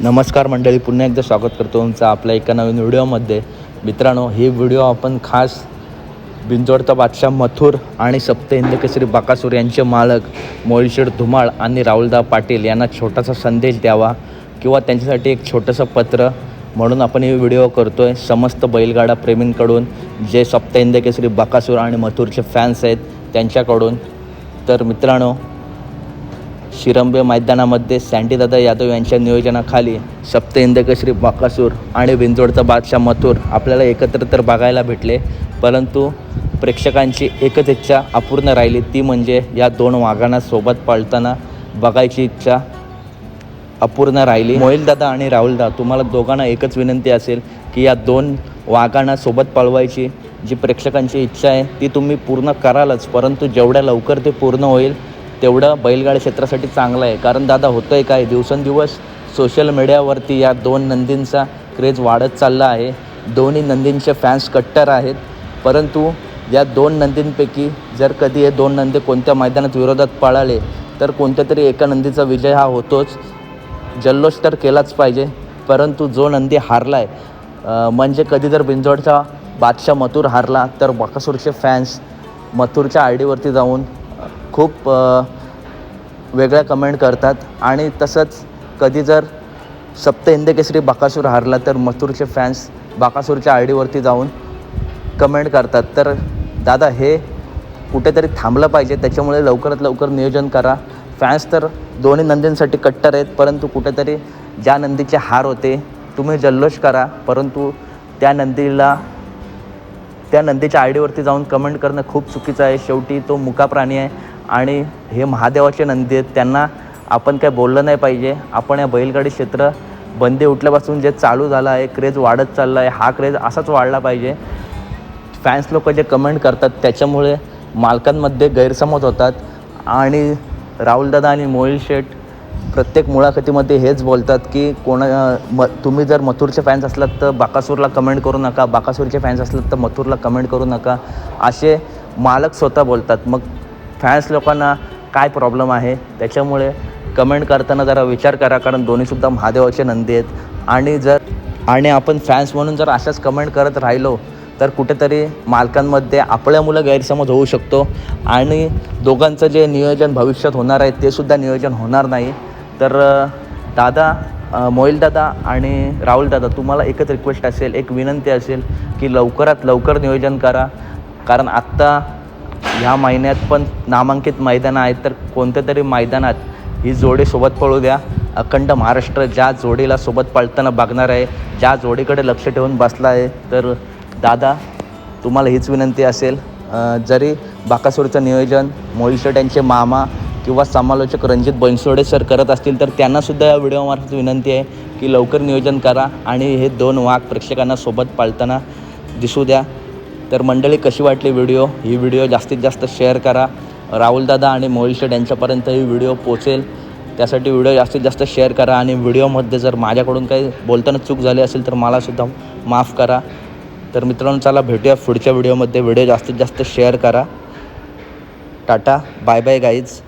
नमस्कार मंडळी, पुन्हा एकदा स्वागत करतो तुमचं आपल्या एका नवीन व्हिडिओमध्ये. मित्रांनो, ही व्हिडिओ आपण खास बिंजोडचा बादशाह मथुर आणि सप्त हिंद केसरी बकासूर यांचे मालक मोहिलशेठ धुमाळ आणि राहुलदा पाटील यांना छोटासा संदेश द्यावा किंवा त्यांच्यासाठी एक छोटंसं पत्र म्हणून आपण ही व्हिडिओ करतो आहे. समस्त बैलगाडा प्रेमींकडून, जे सप्त हिंद केसरी बकासूर आणि मथुरचे फॅन्स आहेत त्यांच्याकडून. तर मित्रांनो, शिरंबे मैदानामध्ये सँडीदादा यादव यांच्या नियोजनाखाली सप्त हिंद केसरी बकासूर आणि बिंजोडचा बादशाह मथुर आपल्याला एकत्र तर बघायला भेटले, परंतु प्रेक्षकांची एकच इच्छा अपूर्ण राहिली, ती म्हणजे या दोन वाघांना सोबत पळताना बघायची इच्छा अपूर्ण राहिली. मोहिलदादा आणि राहुलदा, तुम्हाला दोघांना एकच विनंती असेल की या दोन वाघांना सोबत पळवायची जी प्रेक्षकांची इच्छा आहे ती तुम्ही पूर्ण करालच, परंतु जेवढ्या लवकर ते पूर्ण होईल तेवढं बैलगाडी क्षेत्रासाठी चांगलं आहे. कारण दादा, होतं आहे काय, दिवसेंदिवस सोशल मीडियावरती या दोन नंदींचा क्रेज वाढत चालला आहे. दोन्ही नंदींचे फॅन्स कट्टर आहेत, परंतु या दोन नंदींपैकी जर कधी हे दोन नंदी कोणत्या मैदानात विरोधात पळाले तर कोणत्या तरी एका नंदीचा विजय हा होतोच. जल्लोष तर केलाच पाहिजे, परंतु जो नंदी हारला आहे, म्हणजे कधी जर बिंजोडचा बादशाह मथुर हारला तर बकासूरचे फॅन्स मथुरच्या आय डीवरती जाऊन खूप वेगळ्या कमेंट करतात, आणि तसंच कधी जर सप्त हिंद केसरी बकासूर हारला तर मथुरचे फॅन्स बकासूरच्या आय डीवरती जाऊन कमेंट करतात. तर दादा, हे कुठेतरी थांबलं पाहिजे, त्याच्यामुळे लवकरात लवकर नियोजन करा. फॅन्स तर दोन्ही नंदींसाठी कट्टर आहेत, परंतु कुठेतरी ज्या नंदीचे हार होते तुम्ही जल्लोष करा, परंतु त्या नंदीच्या आय डीवरती जाऊन कमेंट करणं खूप चुकीचं आहे. शेवटी तो मुका प्राणी आहे आणि हे महादेवाचे नंदी आहेत, त्यांना आपण काय बोललं नाही पाहिजे. आपण या बैलगाडी क्षेत्र बंदी उठल्यापासून जे चालू झालं आहे, क्रेज वाढत चालला आहे, हा क्रेज असाच वाढला पाहिजे. फॅन्स लोक जे कमेंट करतात त्याच्यामुळे मालकांमध्ये गैरसमज होतात, आणि राहुलदादा आणि मोहिल शेठ प्रत्येक मुलाखतीमध्ये हेच बोलतात की तुम्ही जर मथुरचे फॅन्स असलात तर बकासूरला कमेंट करू नका, बकासूरचे फॅन्स असलात तर मथुरला कमेंट करू नका, असे मालक स्वतः बोलतात. मग फॅन्स लोकांना काय प्रॉब्लेम आहे, त्याच्यामुळे कमेंट करताना जरा विचार करा, कारण दोन्हीसुद्धा महादेवाचे नंदी आहेत. आणि आपण फॅन्स म्हणून जर अशाच कमेंट करत राहिलो तर कुठेतरी मालकांमध्ये आपल्यामुळे गैरसमज होऊ शकतो, आणि दोघांचं जे नियोजन भविष्यात होणार आहे ते सुद्धा नियोजन होणार नाही. तर दादा, मोहिलदादा आणि राहुलदादा, तुम्हाला एकच रिक्वेस्ट असेल, एक विनंती असेल की लवकरात लवकर नियोजन करा, कारण आत्ता ह्या महिन्यात पण नामांकित मैदानं आहेत, तर कोणत्या तरी मैदानात ही जोडी सोबत पळू द्या. अखंड महाराष्ट्र ज्या जोडीला सोबत पळताना बघणार आहे, ज्या जोडीकडे लक्ष ठेवून बसला आहे, तर दादा तुम्हाला हीच विनंती असेल, जरी बकासूरचं नियोजन मोहिलशेठ यांचे मामा किंवा समालोचक रणजित बनसोडे सर करत असतील तर त्यांनासुद्धा या व्हिडिओमार्फत विनंती आहे की लवकर नियोजन करा आणि हे दोन वाघ प्रेक्षकांना सोबत पाळताना दिसू द्या. तर मंडळी, कशी वाटली व्हिडिओ? ही व्हिडिओ जास्तीत जास्त शेअर करा. राहुलदादा आणि मोहिलशेठ यांच्यापर्यंत ही व्हिडिओ पोचेल, त्यासाठी व्हिडिओ जास्तीत जास्त शेअर करा. आणि व्हिडिओमध्ये जर माझ्याकडून काही बोलताना चूक झाली असेल तर मलासुद्धा माफ करा. तर मित्रांनो, चला भेटूया पुढच्या व्हिडिओमध्ये. व्हिडिओ जास्तीत जास्त शेअर करा. Tata, bye bye guys.